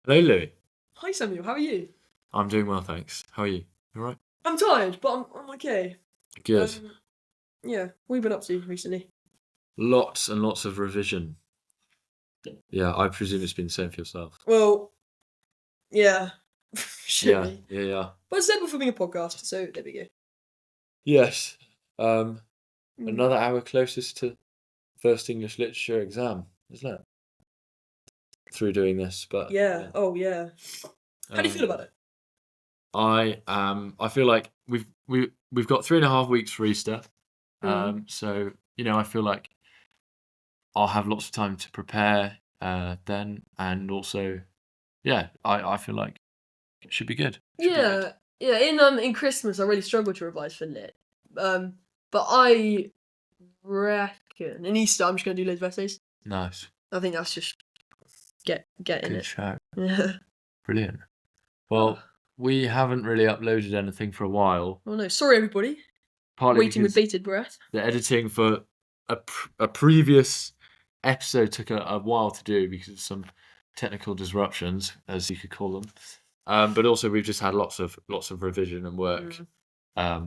Hello, Louis. Hi Samuel, how are you? I'm doing well, thanks. How are you? You all right? I'm tired, but I'm okay. Good. Yeah, what have you been up to recently? Lots and lots of revision. Yeah, I presume it's been the same for yourself. Well, yeah, should Yeah, be. yeah, yeah. But it's simple for being a podcast, so there we go. Yes. Um, Mm. Another hour closest to first English literature exam, isn't it? Through doing this, but Yeah, oh yeah. How do you feel um, about it? I feel like we've got 3.5 weeks for Easter. Mm. So I feel like I'll have lots of time to prepare then, and also, yeah, I feel like it should be good. Should be good. Yeah. In Christmas I really struggled to revise for lit. But I reckon in Easter I'm just gonna do loads of essays. Nice. I think that's just getting Good it. shout. Yeah. Brilliant. Oh, Well, we haven't really uploaded anything for a while, oh no, sorry everybody. partly Waiting with because bated breath. the editing for a previous episode took a while to do because of some technical disruptions, as you could call them. But also we've just had lots of revision and work.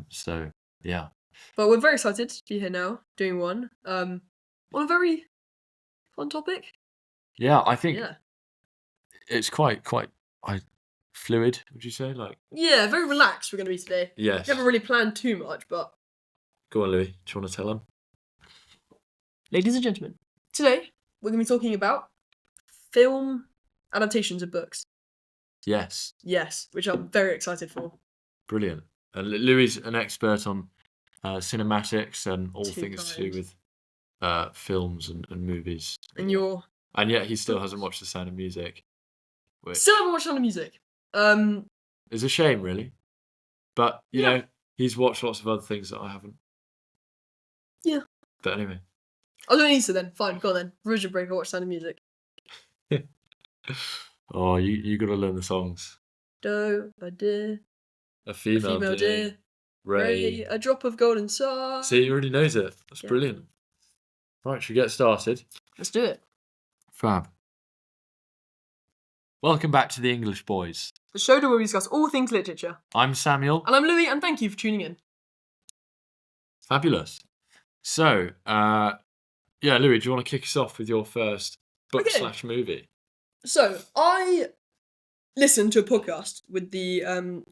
So yeah. But we're very excited to be here now, doing one. On a very fun topic. Yeah, I think Yeah. it's quite fluid, would you say? Like, Yeah, very relaxed we're going to be today. yes. We haven't really planned too much, but... Go on, Louis. Do you want to tell them? Ladies and gentlemen, today we're going to be talking about film adaptations of books. Yes. Yes, which I'm very excited for. Brilliant. And Louis is an expert on cinematics and all Too things to kind. do with films and movies. And you're... And yet he still hasn't watched The Sound of Music, which Still haven't watched Sound of Music. is a shame, really. But, you Yeah. know, he's watched lots of other things that I haven't. Yeah. But anyway. I'll do an Easter then. Fine, go on then. Revision break, I'll watch Sound of Music. Oh, you got to learn the songs. Do, a dear, A a female, female deer, Ray. a drop of golden star. See, he already knows it. That's Yeah. brilliant. Right, should we get started? Let's do it. Fab. Welcome back to the English Boys. The show where we discuss all things literature. I'm Samuel. And I'm Louis, and thank you for tuning in. Fabulous. So, Louis, do you want to kick us off with your first book Okay. / movie? So, I listened to a podcast with the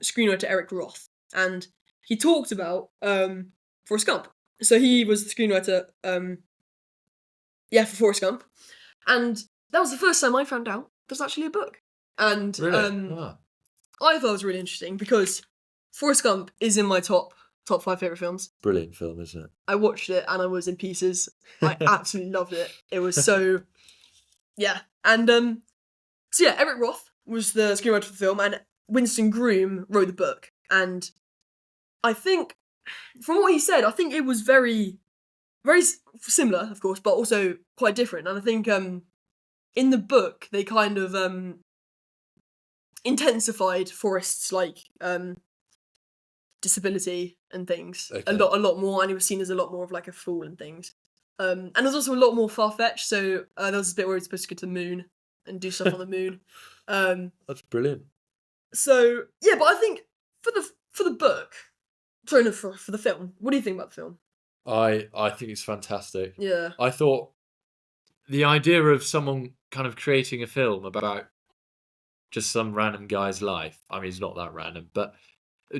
screenwriter Eric Roth, and he talked about Forrest Gump. So he was the screenwriter, for Forrest Gump, and that was the first time I found out there's actually a book. And Really? I thought it was really interesting because Forrest Gump is in my top 5 favourite films. Brilliant film, isn't it? I watched it and I was in pieces. I absolutely loved it. It was so... Yeah. And, Eric Roth was the screenwriter for the film, and Winston Groom wrote the book. And I think, from what he said, I think it was very, very similar, of course, but also quite different. And I think in the book, they kind of intensified Forrest's, disability and things a lot more, and he was seen as a lot more of like a fool and things. And it was also a lot more far-fetched, so there was a bit where he was supposed to go to the moon and do stuff on the moon. That's brilliant. So yeah, but I think for the book, sorry, no, for the film, what do you think about the film? I think it's fantastic. Yeah. I thought the idea of someone kind of creating a film about just some random guy's life, I mean, it's not that random, but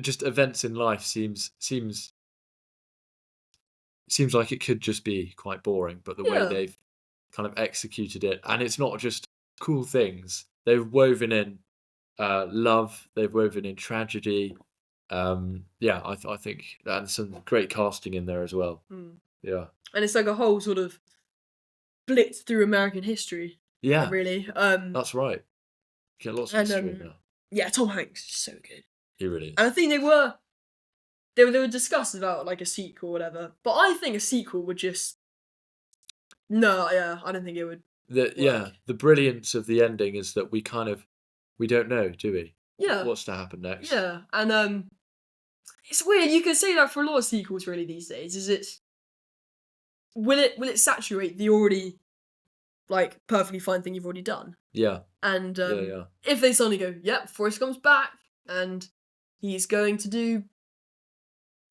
just events in life seems like it could just be quite boring, but the way they've kind of executed it, and it's not just cool things. They've woven in love, they've woven in tragedy. I think, and some great casting in there as well. Yeah. And it's like a whole sort of blitz through American history. Yeah. Really. That's right. Get lots of history now. Yeah, Tom Hanks is so good. He really is. And I think they were discussed about like a sequel or whatever. But I think a sequel would just... No, yeah, I don't think it would. The brilliance of the ending is that we don't know, do we? Yeah. What's to happen next? Yeah, and it's weird. You can say that for a lot of sequels, really, these days. Will it saturate the already like perfectly fine thing you've already done. Yeah. And Yeah. if they suddenly go, yep, Forrest comes back and he's going to do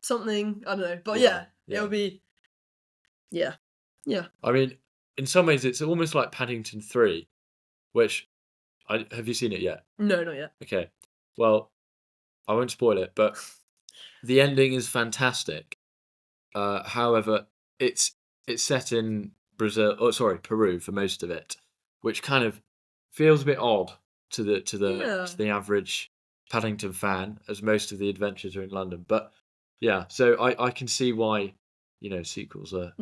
something, I don't know. But Yeah. it'll be yeah. I mean, in some ways it's almost like Paddington 3, which have you seen it yet? No, not yet. Okay. Well, I won't spoil it, but the ending is fantastic. However, it's set in Peru for most of it, which kind of feels a bit odd to the average Paddington fan, as most of the adventures are in London. But yeah, so I can see why, sequels are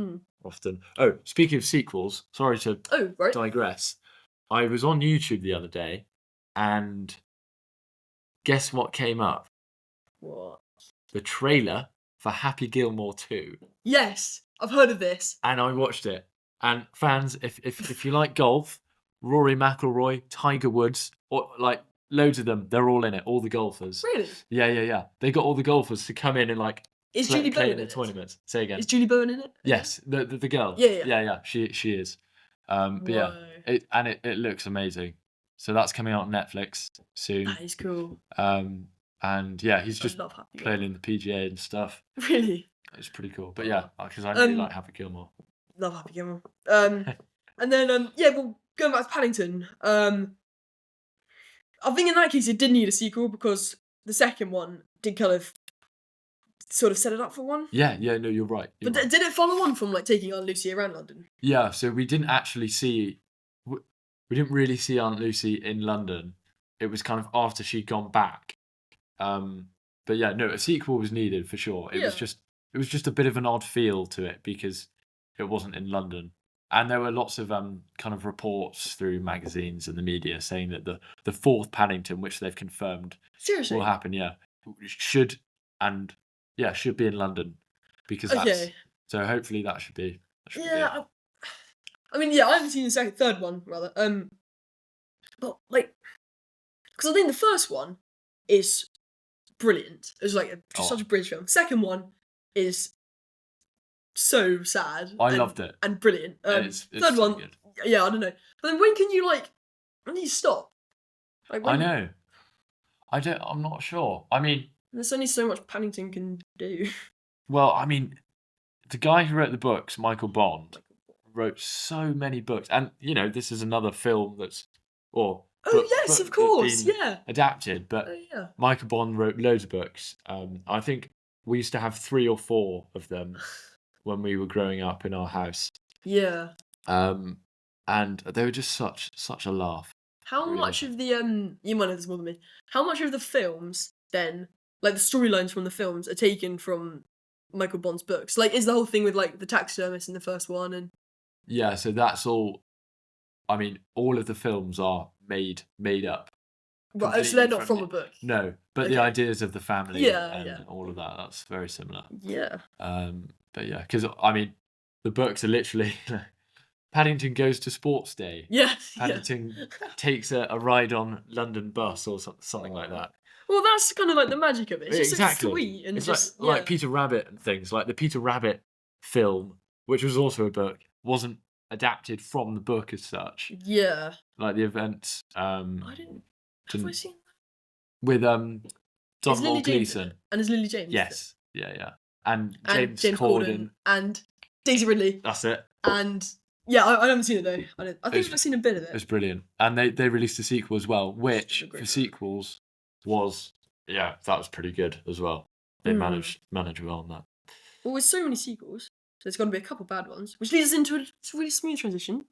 often. Oh, speaking of sequels, sorry to digress. I was on YouTube the other day, and guess what came up? What? The trailer for Happy Gilmore 2. Yes, I've heard of this. And I watched it. And fans, if you like golf, Rory McIlroy, Tiger Woods, or like loads of them, they're all in it. All the golfers. Really? Yeah. They got all the golfers to come in and like is Julie Bowen in the tournaments. Say again. Is Julie Bowen in it? Yes, the girl. Yeah. She is. But yeah, it looks amazing. So that's coming out on Netflix soon. That is cool. And yeah, he's just playing in the PGA and stuff. Really? It's pretty cool. But yeah, because I really like Happy Gilmore. Love Happy Gilmore. And then well, going back to Paddington. I think in that case it did need a sequel because the second one did kind of sort of set it up for one. Yeah, no, you're right. But did it follow on from like taking Aunt Lucy around London? Yeah, so we didn't actually we didn't really see Aunt Lucy in London. It was kind of after she'd gone back. But yeah, no, a sequel was needed for sure. It was just a bit of an odd feel to it because it wasn't in London. And there were lots of kind of reports through magazines and the media saying that the fourth Paddington, which they've confirmed will happen, should be in London because so hopefully that should be good. I mean, I haven't seen the third one rather. But like, because I think the first one is brilliant. It was like such a British film. Second one is so sad. I loved it and brilliant. It's third so one, good. I don't know. But then when can you when do you stop? Like, I know. I'm not sure. I mean, there's only so much Paddington can do. Well, I mean, the guy who wrote the books, Michael Bond, wrote so many books, and this is another film that's of course, adapted. But Michael Bond wrote loads of books. I think we used to have 3 or 4 of them when we were growing up in our house. Yeah. And they were just such a laugh. How much of the you might know this more than me. How much of the films then, like the storylines from the films, are taken from Michael Bond's books? Like, is the whole thing with like the taxidermist in the first one and? Yeah, so that's all. I mean, all of the films are made up. Right, so they're not from a book. No, but the ideas of the family and all of that's very similar. Yeah. But yeah, because I mean, the books are literally Paddington goes to sports day. Yeah. Paddington takes a ride on London bus or something like that. Well, that's kind of like the magic of it. It's exactly. Just sweet and it's just like Peter Rabbit and things. Like the Peter Rabbit film, which was also a book, wasn't adapted from the book as such. Yeah. Like the events. I didn't. Have I seen that? With Donald Gleeson. And is Lily James? Yes. Yeah. And James Corden. And Daisy Ridley. That's it. And I haven't seen it though. I think I've seen a bit of it. It was brilliant. And they released a sequel as well, which for sequels was that was pretty good as well. They managed well on that. Well, with so many sequels, so there's going to be a couple bad ones, which leads us into a really smooth transition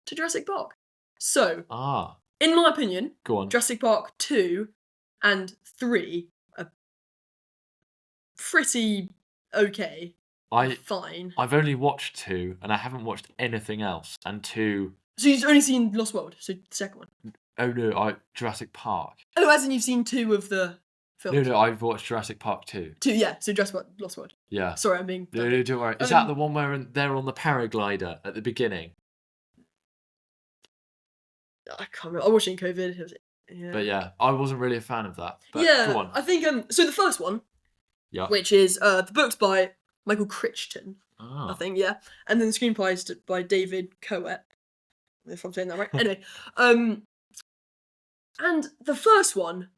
to Jurassic Park. So, in my opinion, go on. Jurassic Park 2 and 3 are pretty okay. Fine. I've only watched 2 and I haven't watched anything else. And 2. So you've only seen Lost World, so the second one. Oh no, Jurassic Park. Oh, as in you've seen 2 of the films. No, I've watched Jurassic Park 2. 2, yeah. So Jurassic Park, Lost World. Yeah. Sorry, I'm being. No, don't worry. Is that the one where they're on the paraglider at the beginning? I can't remember. I watched it in COVID. But yeah, I wasn't really a fan of that. But go on. I think so. The first one, which is the book's by Michael Crichton, I think, and then the screenplay is by David Coet, if I'm saying that right. Anyway, and the first one,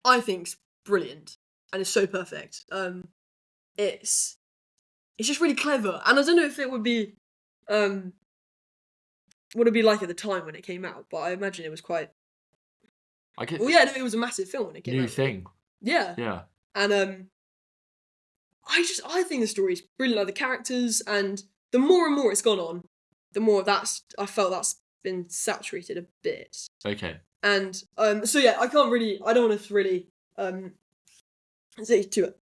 I think's brilliant, and it's so perfect. It's just really clever, and I don't know if it would be what it'd be like at the time when it came out, but I imagine it was quite. Well, yeah, no, it was a massive film when it came out. New thing. Yeah. Yeah. And I think the story's brilliant, like the characters, and the more and more it's gone on, the more I felt that's been saturated a bit. Okay. And so yeah, I don't want to really say too.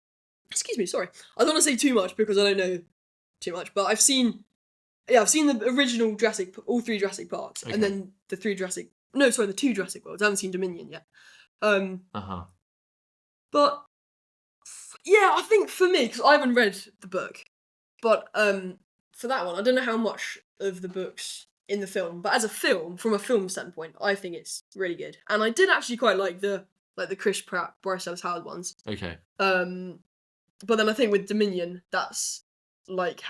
Excuse me, sorry. I don't want to say too much because I don't know too much, but I've seen the original all 3 Jurassic Parks, okay. and then the 2 Jurassic Worlds. I haven't seen Dominion yet. But yeah, I think for me, because I haven't read the book, but for that one, I don't know how much of the book's in the film, but as a film, from a film standpoint, I think it's really good. And I did actually quite like the Chris Pratt, Bryce Dallas Howard ones. Okay. But then I think with Dominion, that's it's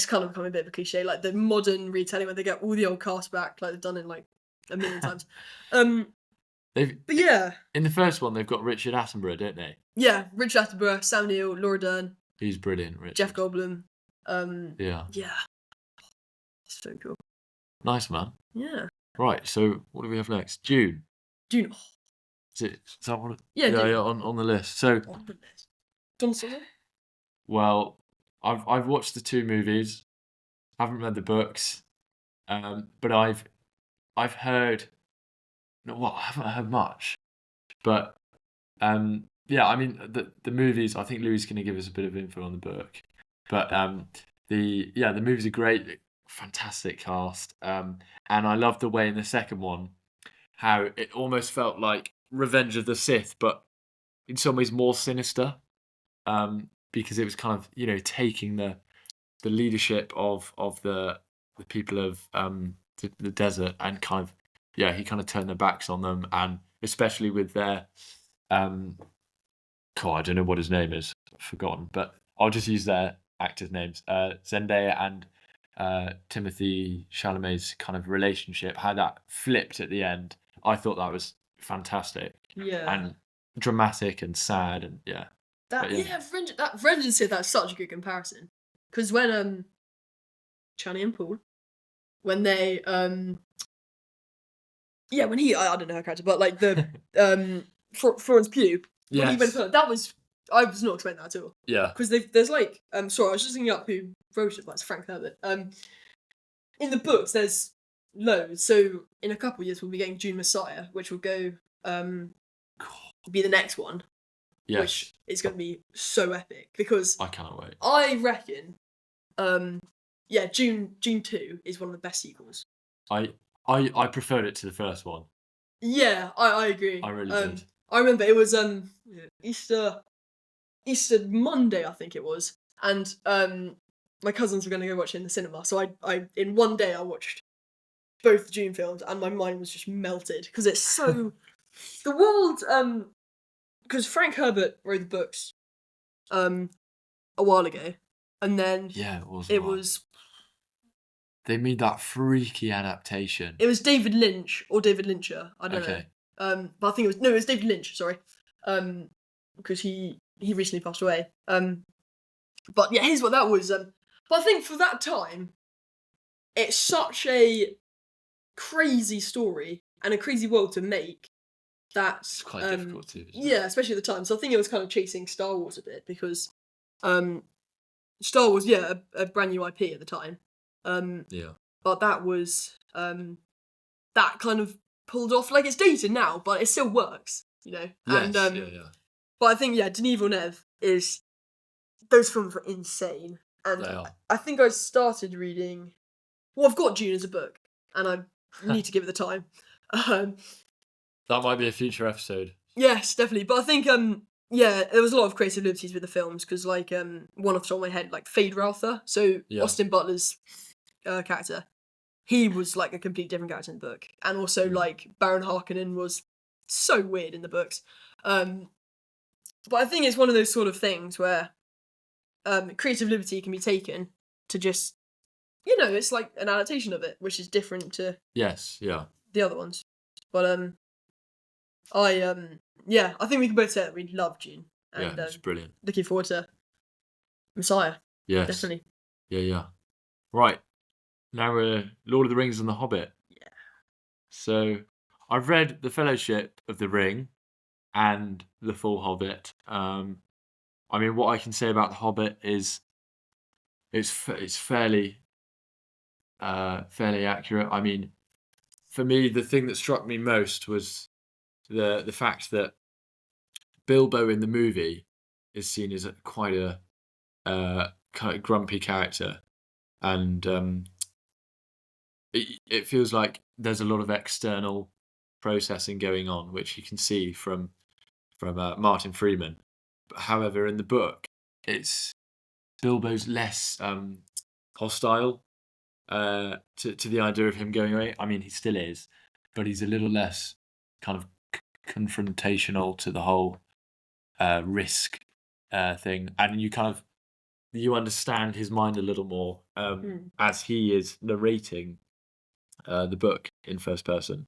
kind of become a bit of a cliche, like the modern retelling where they get all the old cast back, like they've done in like a million times. But yeah, in the first one they've got Richard Attenborough, don't they? Yeah, Richard Attenborough, Sam Neill, Laura Dern. He's brilliant, Richard. Jeff Goldblum. Yeah. So cool. Nice, man. Yeah. Right, so what do we have next? Dune. Dune. Is that one? Yeah, yeah, on the list. So. On the list. Done something? Well, I've watched the 2 movies. Haven't read the books, but I've heard. Well, I haven't heard much, but yeah, I mean the movies. I think Louis is going to give us a bit of info on the book, but the movies are great, fantastic cast, and I love the way in the second one how it almost felt like Revenge of the Sith, but in some ways more sinister, because it was kind of taking the leadership of the people of the desert and kind of he kind of turned their backs on them, and especially with their I don't know what his name is, I've forgotten, but I'll just use their actors' names. Zendaya and Timothy Chalamet's kind of relationship, how that flipped at the end. I thought that was fantastic. Yeah. And dramatic and sad and Revenge of the Sith, that's such a good comparison. Because when Channing and Paul, when they when he I don't know her character, but like the Florence Pugh, when he went that was I was not expecting that at all. Yeah. Because there's like sorry, I was just looking up who wrote it, but it's Frank Herbert. In the books there's loads, so in a couple of years we'll be getting Dune Messiah, which will go be the next one. Yes. Which is going to be so epic because I cannot wait. I reckon Dune 2 is one of the best sequels. I preferred it to the first one. Yeah, I agree. I really did. I remember it was Easter Monday, I think it was, and my cousins were going to go watch it in the cinema. So I in one day I watched both the Dune films, and my mind was just melted because it's so the world. Because Frank Herbert wrote the books a while ago, and then it was they made that freaky adaptation. It was David Lynch or David Lyncher, I don't know. But I think it was David Lynch, sorry. Because he recently passed away. But yeah, here's what that was. But I think for that time, it's such a crazy story and a crazy world to make. That's quite difficult too. Yeah, especially at the time. So I think it was kind of chasing Star Wars a bit because Star Wars, a brand new IP at the time. But that was that kind of pulled off. Like it's dated now, but it still works, Yes, and But I think Denis Villeneuve those films were insane, and I think I started reading. Well, I've got Dune as a book, and I need to give it the time. That might be a future episode. Yes, definitely. But I think there was a lot of creative liberties with the films because one off the top of my head, like Fade Ralpher. So Austin Butler's character, he was like a complete different character in the book, and also like Baron Harkonnen was so weird in the books. But I think it's one of those sort of things where creative liberty can be taken to just it's like an adaptation of it, which is different to Yes, yeah. the other ones. But I think we can both say that we love Dune, Yeah, and it's brilliant. looking forward to Messiah. Yes. Definitely. Yeah. Right. Now we're Lord of the Rings and The Hobbit. Yeah. So I've read The Fellowship of the Ring and The Full Hobbit. I mean, what I can say about The Hobbit is it's fairly accurate. I mean, for me, the thing that struck me most was the fact that Bilbo in the movie is seen as quite a kind of grumpy character, and it feels like there's a lot of external processing going on, which you can see from Martin Freeman. But however, in the book, it's Bilbo's less hostile to the idea of him going away. I mean, he still is, but he's a little less kind of confrontational to the whole risk thing, and you understand his mind a little more as he is narrating the book in first person.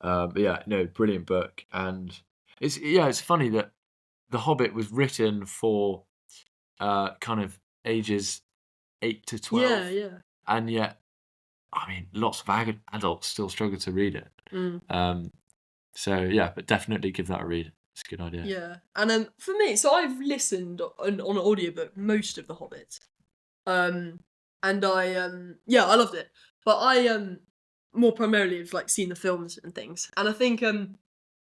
But yeah, no, brilliant book, and it's funny that The Hobbit was written for kind of ages 8 to 12, Yeah, yeah. and yet, I mean, lots of adults still struggle to read it. So yeah, but definitely give that a read. It's a good idea. Yeah. And for me, so I've listened on an audiobook most of The Hobbit. And I loved it. But I more primarily have like seen the films and things. And I think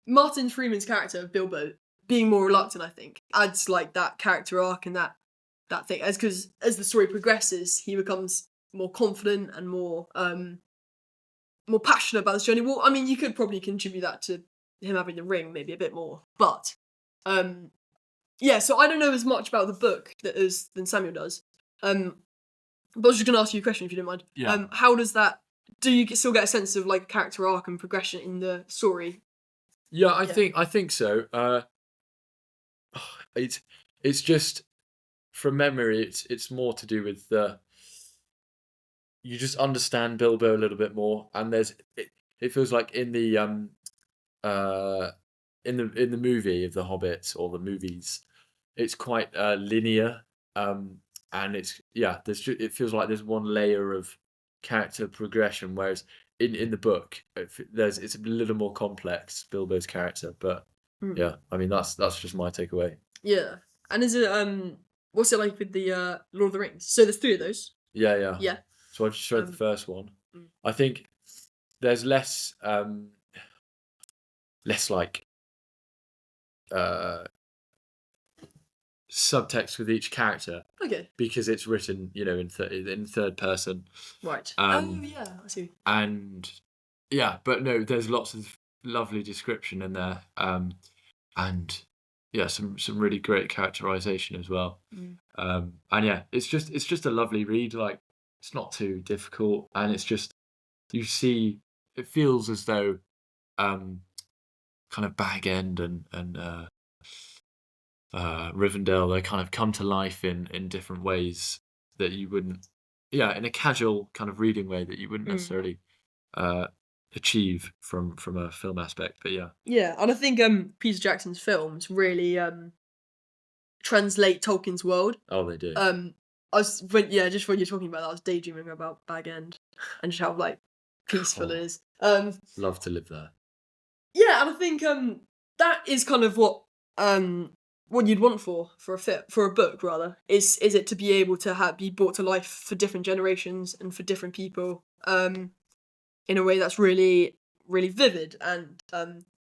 Martin Freeman's character of Bilbo being more reluctant, I think, adds like that character arc and that thing. Because as the story progresses, he becomes more confident and more passionate about this journey. Well, I mean, you could probably contribute that to him having the ring, maybe a bit more. But so I don't know as much about the book than Samuel does. But I was just going to ask you a question if you don't mind. Yeah. How does that? Do you still get a sense of like character arc and progression in the story? Yeah, I think so. It's just from memory. It's more to do with you just understand Bilbo a little bit more, and it feels like uh in the movie of The Hobbit or the movies, it's quite linear, and it feels like there's one layer of character progression, whereas in the book it's a little more complex, Bilbo's character. But yeah, I mean that's just my takeaway. Yeah. And is it what's it like with the Lord of the Rings? So there's 3 of those. Yeah. Yeah. So I just read the first one. Mm. I think there's less like uh subtext with each character Okay. because it's written, in third person. Right. Yeah, I see. And yeah, but no, there's lots of lovely description in there, and yeah, some really great characterization as well. And yeah, it's just a lovely read. Like, it's not too difficult, and it's just it feels as though kind of Bag End and Rivendell, they kind of come to life in different ways that you wouldn't, in a casual kind of reading way that you wouldn't necessarily achieve from a film aspect. But yeah. Yeah, and I think Peter Jackson's films really translate Tolkien's world. Oh, they do. Just when you're talking about that, I was daydreaming about Bag End and just how like peaceful it is. Love to live there. Yeah, and I think that is kind of what you'd want for a book rather is it to be able to be brought to life for different generations and for different people in a way that's really really vivid. And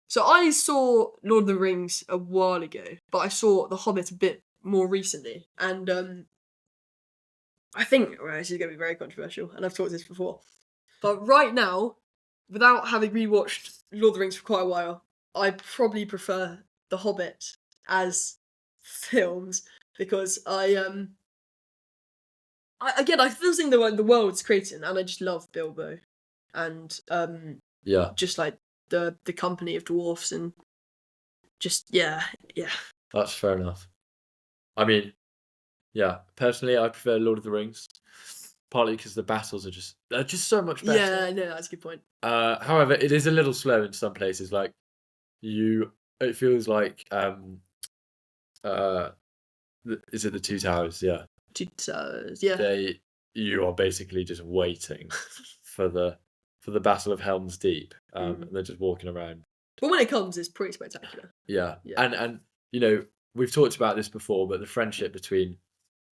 so I saw Lord of the Rings a while ago, but I saw The Hobbit a bit more recently, and I think this is going to be very controversial, and I've talked this before, but right now, without having rewatched Lord of the Rings for quite a while, I probably prefer The Hobbit as films because I still think the world's created, and I just love Bilbo, and just like the company of dwarfs, and just yeah. That's fair enough. I mean, yeah, personally, I prefer Lord of the Rings. partly because the battles are just so much better. Yeah, no, that's a good point. However, it is a little slow in some places. Like it feels like uh, is it the Two Towers? Yeah, Yeah. you are basically just waiting for the Battle of Helm's Deep, and they're just walking around. But when it comes, it's pretty spectacular. Yeah, Yeah. and we've talked about this before, but the friendship between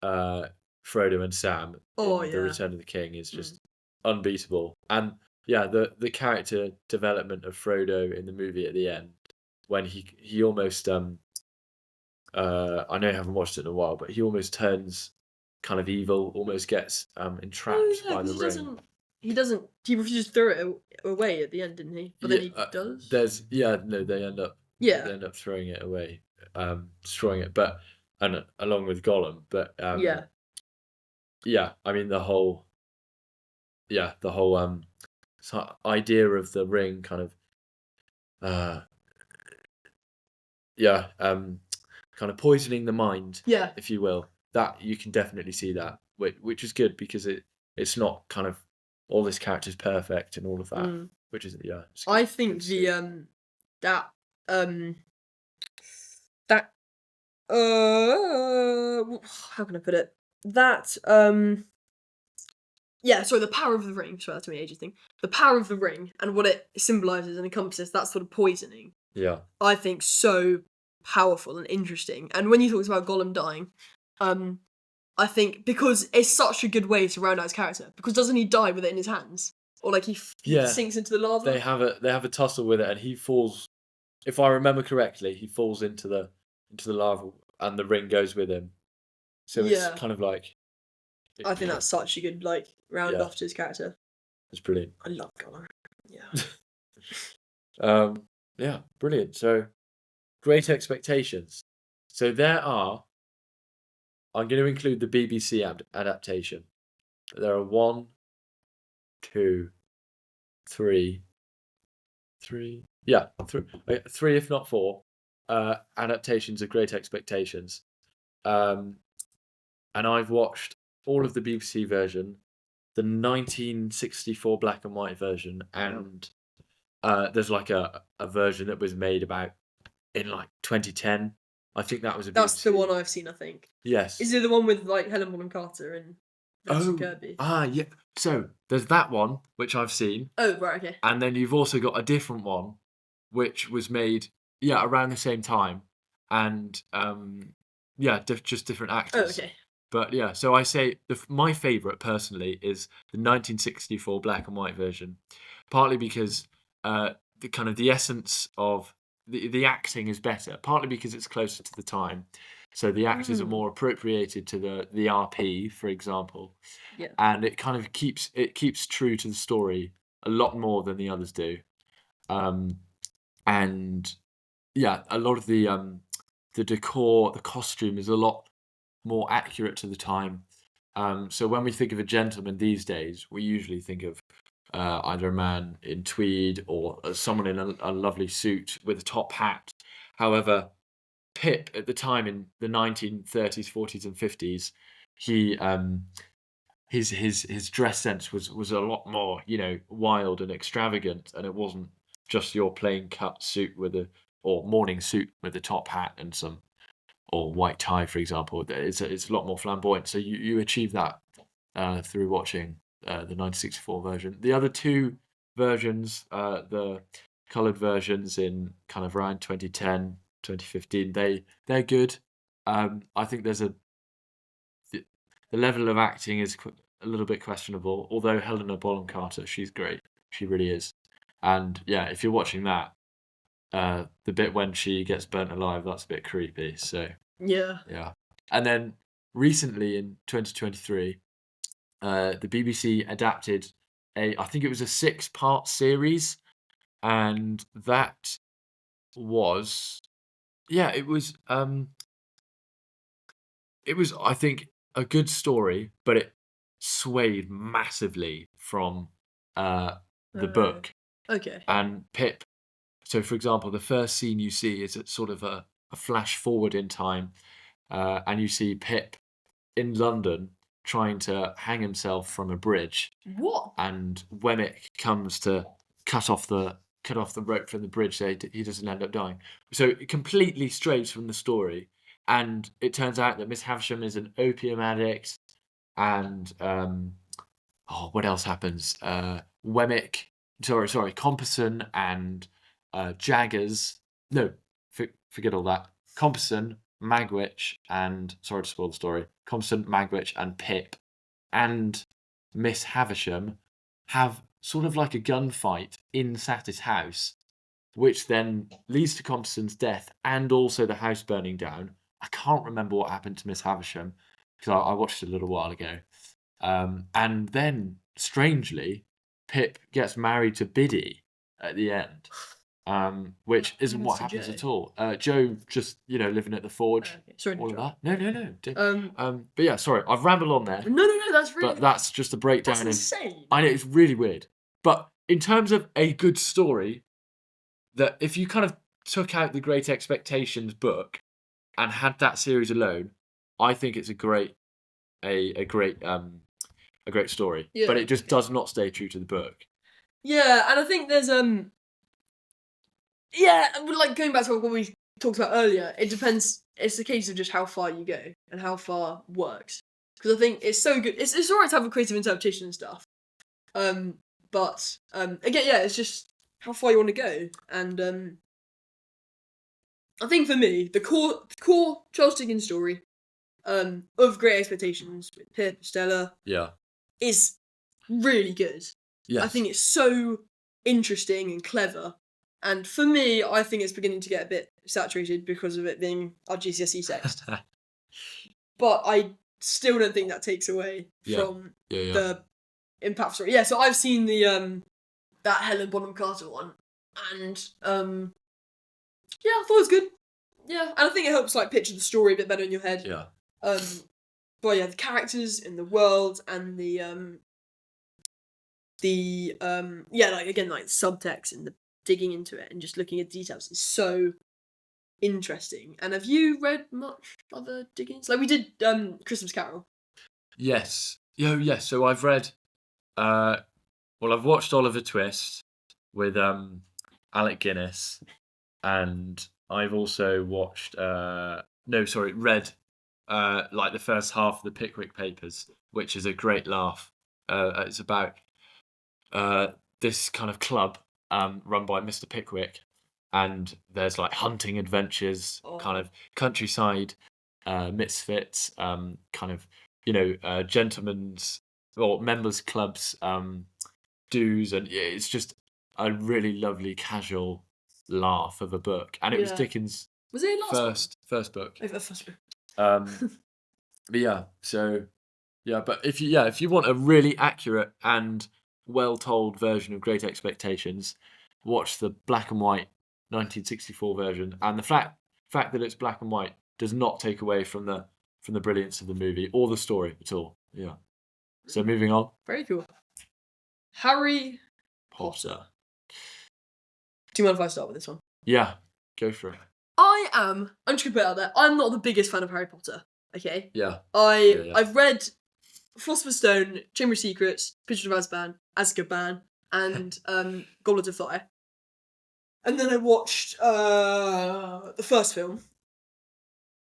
Frodo and Sam Oh, in The yeah. Return of the King is just unbeatable. And yeah, the character development of Frodo in the movie at the end, when he almost I know you haven't watched it in a while, but he almost turns kind of evil, almost gets entrapped by the ring. He refuses to throw it away at the end, didn't he? But then he does. They end up throwing it away, destroying it, but and along with Gollum, but yeah, I mean the whole idea of the ring kind of uh kind of poisoning the mind, Yeah. if you will. That you can definitely see that, which is good because it's not kind of all this character's perfect and all of that, which is it's I good think to see. that that how can I put it? That yeah, sorry, the power of the ring. Sorry, that's me ages thing. The power of the ring and what it symbolizes and encompasses, that sort of poisoning. Yeah. I think so powerful and interesting. And when you talked about Gollum dying, I think because it's such a good way to round out his character. Because doesn't he die with it in his hands, or like he sinks into the lava? They have a tussle with it, and he falls. If I remember correctly, he falls into the lava, and the ring goes with him. So it's kind of like. I think that's such a good round off to his character. It's brilliant. I love Gollum. Yeah. Yeah, brilliant. So, Great Expectations. So I'm going to include the BBC adaptation. There are 1, 2, 3, 3. Yeah, three if not 4 adaptations of Great Expectations. And I've watched all of the BBC version, the 1964 black and white version, and there's like a version that was made in 2010. I think that was That's the one I've seen, I think. Yes. Is it the one with Helen Bonham Carter and Vincent Kirby? Yeah. So there's that one which I've seen. Oh, right, okay. And then you've also got a different one which was made around the same time, and just different actors. Oh, okay. But yeah, so I say my favourite personally is the 1964 black and white version, partly because the kind of the essence of the acting is better, partly because it's closer to the time, so the actors are more appropriated to the RP, for example, and it kind of keeps true to the story a lot more than the others do, and yeah, a lot of the decor, the costume is a lot more accurate to the time. So when we think of a gentleman these days, we usually think of either a man in tweed or someone in a lovely suit with a top hat. However, Pip at the time in the 1930s, 40s, and 50s, he his dress sense was a lot more wild and extravagant, and it wasn't just your plain cut suit or morning suit with a top hat and some or white tie, for example. It's a lot more flamboyant. So you achieve that through watching the 1964 version. The other two versions, the coloured versions in kind of around 2010, 2015, they're good. I think the level of acting is a little bit questionable, although Helena Bonham Carter, she's great. She really is. And yeah, if you're watching that, the bit when she gets burnt alive, that's a bit creepy. So yeah. And then recently in 2023, the BBC adapted I think it was a 6-part series, and that was it was I think a good story, but it swayed massively from the book. Okay. And Pip. So, for example, the first scene you see is sort of a flash forward in time, and you see Pip in London trying to hang himself from a bridge, What? and Wemmick comes to cut off the rope from the bridge so he doesn't end up dying. So it completely strays from the story, and it turns out that Miss Havisham is an opium addict, and what else happens? Compeyson and Jaggers. No, forget all that. Compeyson, Magwitch, and sorry to spoil the story. Compeyson, Magwitch, and Pip, and Miss Havisham have sort of like a gunfight in Satis house, which then leads to Compeyson's death and also the house burning down. I can't remember what happened to Miss Havisham because I watched it a little while ago. And then, strangely, Pip gets married to Biddy at the end, which isn't what happens at all. Joe just, living at the forge, Okay. Sorry, all of that. No. But yeah, sorry, I've rambled on there. No, that's really. But that's just a breakdown. That's insane. I know, it's really weird. But in terms of a good story, that if you kind of took out the Great Expectations book and had that series alone, I think it's a great story. Yeah. But it just does not stay true to the book. Yeah, and I think there's like going back to what we talked about earlier, it depends. It's a case of just how far you go and how far works. Because I think it's so good. It's alright to have a creative interpretation and stuff. But again, yeah, it's just how far you want to go. And I think for me, the core Charles Dickens story of Great Expectations with Pip, Stella, is really good. Yes. I think it's so interesting and clever. And for me, I think it's beginning to get a bit saturated because of it being our GCSE text. But I still don't think that takes away from the impact story. Yeah, so I've seen the that Helen Bonham Carter one, and I thought it was good. Yeah, and I think it helps like picture the story a bit better in your head. Yeah. But yeah, the characters in the world and the subtext and the digging into it and just looking at details is so interesting. And have you read much other Dickens? Like we did Christmas Carol. Yes. Yes. So I've read I've watched Oliver Twist with Alec Guinness, and I've also read like the first half of the Pickwick Papers, which is a great laugh. It's about this kind of club run by Mr. Pickwick, and there's like hunting adventures, kind of countryside misfits, kind of gentlemen's or members clubs do's, and it's just a really lovely casual laugh of a book, and it was Dickens' was it first book. Oh, first book. But yeah, so yeah, but if you want a really accurate and well told version of Great Expectations, watch the black and white 1964 version, and the fact that it's black and white does not take away from the brilliance of the movie or the story at all. Yeah. So moving on. Very cool. Harry Potter. Do you mind if I start with this one? Yeah, go for it. I'm just gonna put it out there, I'm not the biggest fan of Harry Potter. Okay? Yeah. I've read Philosopher's Stone, Chamber of Secrets, Prisoner of Azkaban, and Goblet of Fire. And then I watched the first film.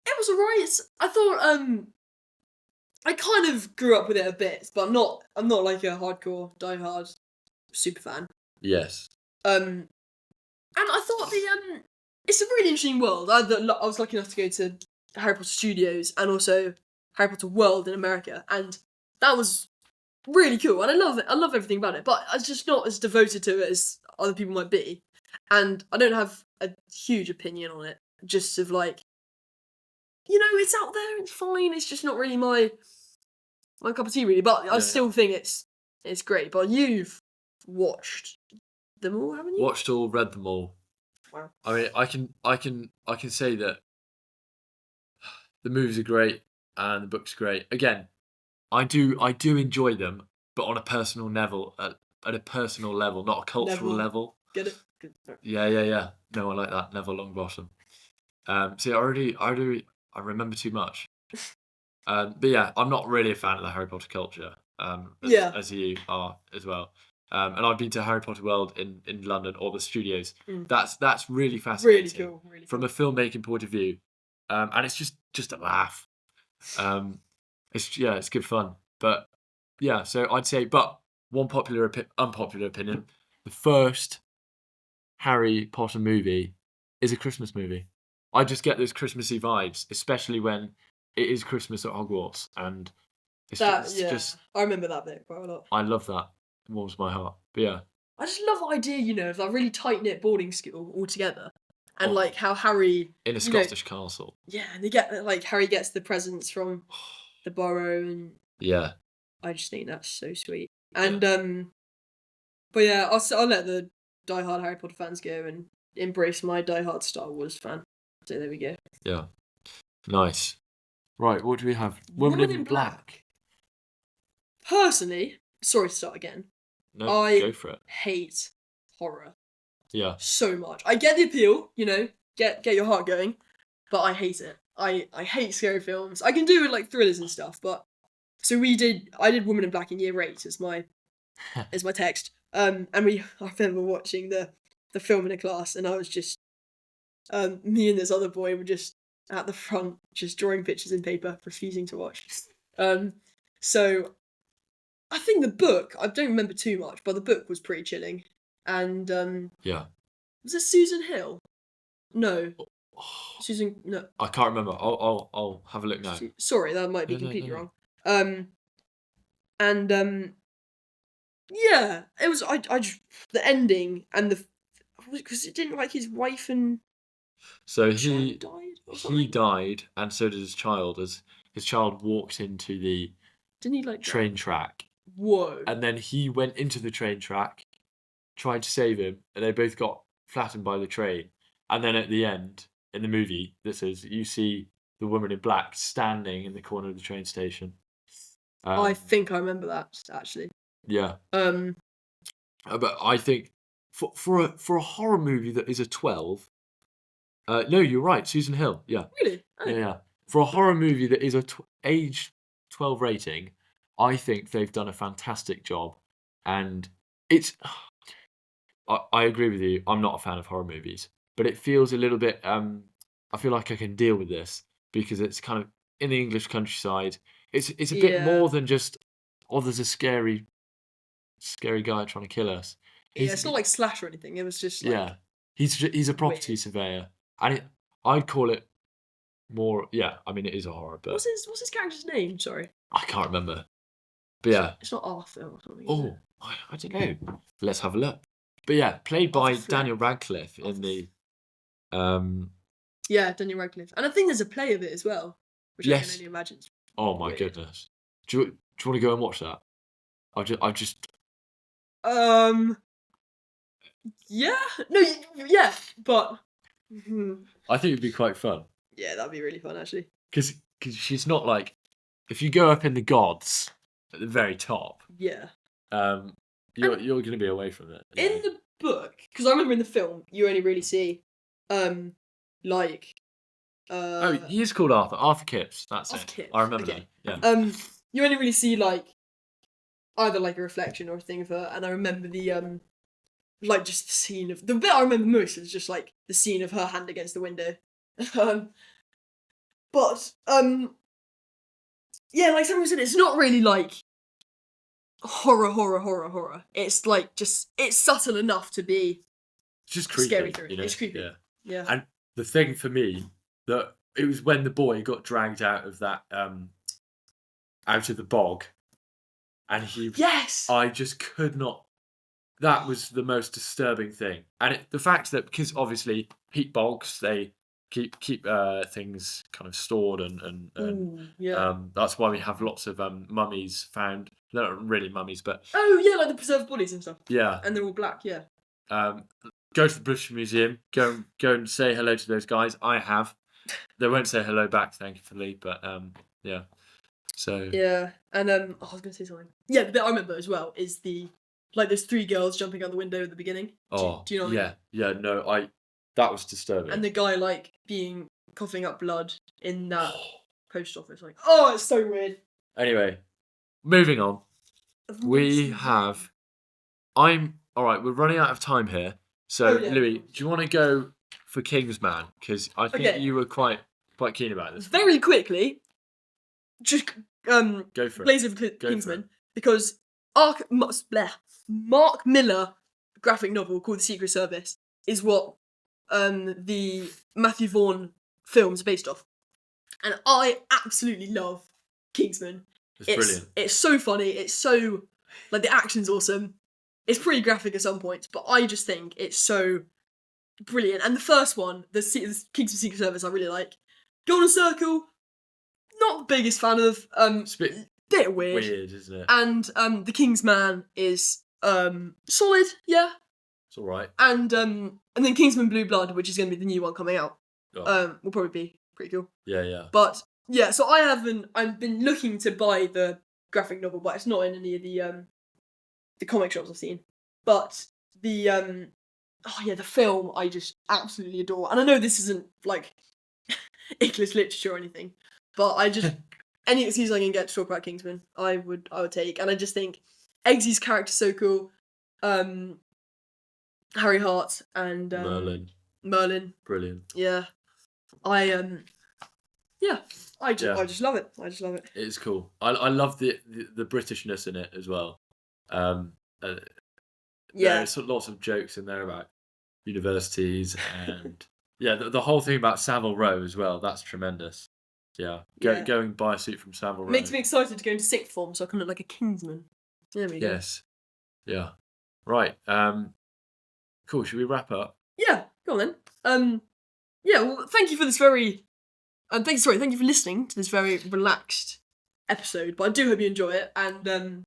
It was alright. I thought I kind of grew up with it a bit, but I'm not like a hardcore, diehard super fan. Yes. And I thought it's a really interesting world. I was lucky enough to go to Harry Potter Studios and also Harry Potter World in America, and that was really cool. And I love it. I love everything about it, but I'm just not as devoted to it as other people might be. And I don't have a huge opinion on it. Just of like, it's out there. It's fine. It's just not really my cup of tea, really. But I still think it's great. But you've watched them all, haven't you? Watched all, read them all. Wow. I mean, I can say that the movies are great and the book's great. Again, I do enjoy them, but on a personal level, at a personal level, not a cultural level. Get it? Good. Yeah. No, I like that. Neville Longbottom. See, I remember too much. But yeah, I'm not really a fan of the Harry Potter culture, Yeah. as you are as well. And I've been to Harry Potter World in London or the studios. Mm. That's really Really fascinating cool. Really from cool. a filmmaking point of view, and it's just a laugh. It's good fun. But yeah, so I'd say, but one unpopular opinion: the first Harry Potter movie is a Christmas movie. I just get those Christmassy vibes, especially when it is Christmas at Hogwarts, and it's just I remember that bit quite a lot. I love that. It warms my heart. But yeah, I just love the idea, of that really tight knit boarding school all together, and Oh. like how Harry, in a Scottish castle. yeah, and they get like Harry gets the presents from the Burrow, and Yeah, I just think that's so sweet. And but yeah, I'll let the diehard Harry Potter fans go and embrace my diehard Star Wars fan. So there we go. yeah, nice. Right, what do we have? Woman in Black. Personally, sorry to start again. No, I go for it. hate horror Yeah, so much. I get the appeal, get your heart going, but I hate it. I hate scary films. I can do with like thrillers and stuff, but so I did Woman in Black in year 8 as my text. And I remember watching the film in a class, and I was just me and this other boy were just at the front, just drawing pictures in paper, refusing to watch. So I think the book, I don't remember too much, but the book was pretty chilling. And yeah. was it Susan Hill? No, Susan. No, I can't remember. I'll have a look now. sorry, that might be No, completely no. wrong. And yeah, it was. I just the ending and because it didn't like his wife and So child died or he something. died, and so did his child, as his child walked into the Didn't he like train track, Whoa. and then he went into the train track, tried to save him, and they both got flattened by the train. And then at the end, in the movie, you see the woman in black standing in the corner of the train station. I think I remember that actually. Yeah, Um, but I think for a horror movie that is a 12, no, you're right, Susan Hill. Yeah, really? Oh. yeah. For a horror movie that is a age 12 rating, I think they've done a fantastic job, and it's. I agree with you. I'm not a fan of horror movies, but it feels a little bit. I feel like I can deal with this because it's kind of in the English countryside. It's a bit more than just, oh, there's a scary guy trying to kill us. It's not like Slash or anything. It was just like, yeah, he's a property surveyor, and I'd call it more. Yeah, I mean it is a horror, but what's his character's name? Sorry, I can't remember. But yeah, it's not Arthur or something. oh, I don't know. Let's have a look. But yeah, played by Arthur Fleck. Daniel Radcliffe in the. Yeah, Daniel Radcliffe, and I think there's a play of it as well, which I can Yes. only imagine. Oh my goodness! Do you want to go and watch that? I just. Yeah, no, yeah, but I think it'd be quite fun yeah, that'd be really fun actually. because she's not like, if you go up in the gods at the very top, Yeah. you're going to be away from it. In the book, because I remember in the film, you only really see, like, oh, he is called Arthur. Arthur Kipps. That's Arthur it. Kipps, I remember okay. that. Yeah. You only really see like either like a reflection or a thing of her, and I remember the like just the scene of the bit I remember most is just like the scene of her hand against the window. But yeah, like someone said, it's not really like horror. It's like just it's subtle enough to be It's just creepy. scary through it. It's creepy. Yeah. Yeah. And the thing for me that it was when the boy got dragged out of that out of the bog, and Yes. I just could not. That was the most disturbing thing, and the fact that, because obviously peat bogs, they keep things kind of stored and Ooh, yeah. that's why we have lots of mummies found. They're not really mummies, but Oh yeah, like the preserved bodies and stuff. yeah, And they're all black. Yeah. go to the British Museum. Go and say hello to those guys. I have. They won't say hello back, thankfully, but yeah. So yeah, and I was gonna say something. Yeah, the bit I remember as well is like those 3 girls jumping out the window at the beginning. Do you know what I mean? Yeah, no, that was disturbing. And the guy like being coughing up blood in that post office. Like, oh, it's so weird. Anyway, moving on. We have. I'm all right. We're running out of time here. So, Louis, do you want to go for Kingsman? Because I think you were quite keen about this. Very quickly, just go for Blaze of Kingsman, because Mark Miller graphic novel called The Secret Service is what the Matthew Vaughn films are based off, and I absolutely love Kingsman. It's brilliant. It's so funny. It's so the action's awesome. It's pretty graphic at some points, but I just think it's so brilliant. And the first one, the Kingsman Secret Service, I really like. Golden Circle, not the biggest fan of. It's a bit weird, isn't it? And the Kingsman is solid, yeah. It's all right. And then Kingsman Blue Blood, which is going to be the new one coming out, will probably be pretty cool. Yeah. But yeah, so I've been looking to buy the graphic novel, but it's not in any of the comic shops I've seen. But the the film I just absolutely adore, and I know this isn't like English literature or anything, but I just any excuse I can get to talk about Kingsman, I would take, and I just think Eggsy's character's so cool. Harry Hart and Merlin, brilliant. Yeah, I just love it. It's cool. I love the Britishness in it as well. There's lots of jokes in there about universities and the whole thing about Savile Row as well. That's tremendous. Go and buy a suit from Savile Row. Makes me excited to go into sixth form so I can look like a Kingsman. There we go. Yes. Yeah. Right. Cool. Should we wrap up? Yeah. Go on then. Well, thank you for this very. Thank you for listening to this very relaxed episode. But I do hope you enjoy it, and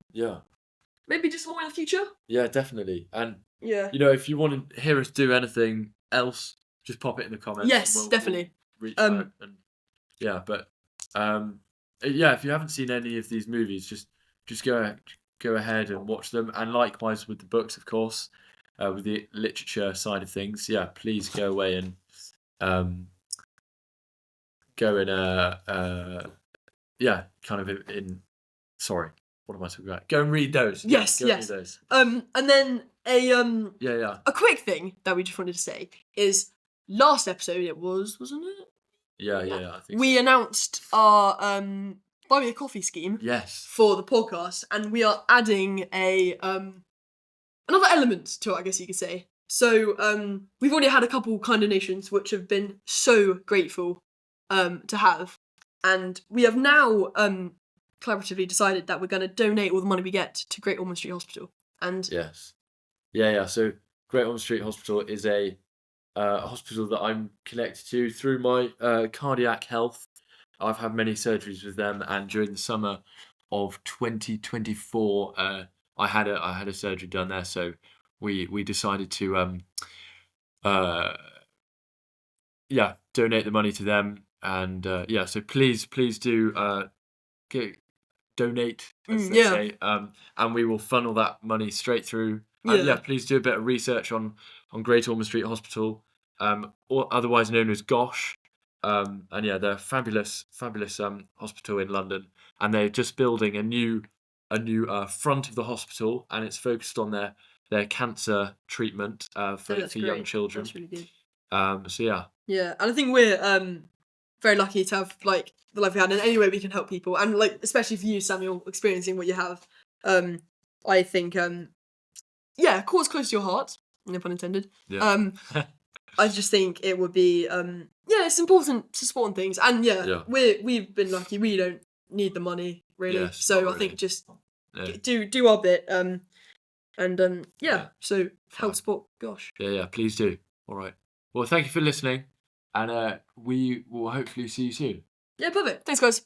maybe just more in the future. Yeah, definitely. And if you want to hear us do anything else, just pop it in the comments. Yes, definitely. We'll reach out and if you haven't seen any of these movies, just go ahead and watch them. And likewise with the books, of course, with the literature side of things. Yeah, please go away and go in sorry, what am I talking about? Go and read those. Yes. Read those. And then a quick thing that we just wanted to say is last episode it wasn't it? Yeah, I think we announced our buy me a coffee scheme. Yes. For the podcast, and we are adding another element to it, I guess you could say. So we've already had a couple kind donations which have been so grateful to have, and we have now collaboratively decided that we're going to donate all the money we get to Great Ormond Street Hospital. And yes, so Great Ormond Street Hospital is a hospital that I'm connected to through my cardiac health. I've had many surgeries with them, and during the summer of 2024, I had a surgery done there. So we decided to donate the money to them, and so please do donate, as they say, and we will funnel that money straight through. And please do a bit of research on Great Ormond Street Hospital, or otherwise known as GOSH. And they're a fabulous hospital in London, and they're just building a new front of the hospital, and it's focused on their cancer treatment for young children. That's really good. And I think we're very lucky to have like the life we had, and any way we can help people, and like especially for you, Samuel, experiencing what you have. I think cause close to your heart, no pun intended. I just think it would be it's important to support things, and we've been lucky. We don't need the money really, I think just do our bit, so help support. Gosh. Please do. All right. Well, thank you for listening, and we will hopefully see you soon. Yeah, perfect. Thanks, guys.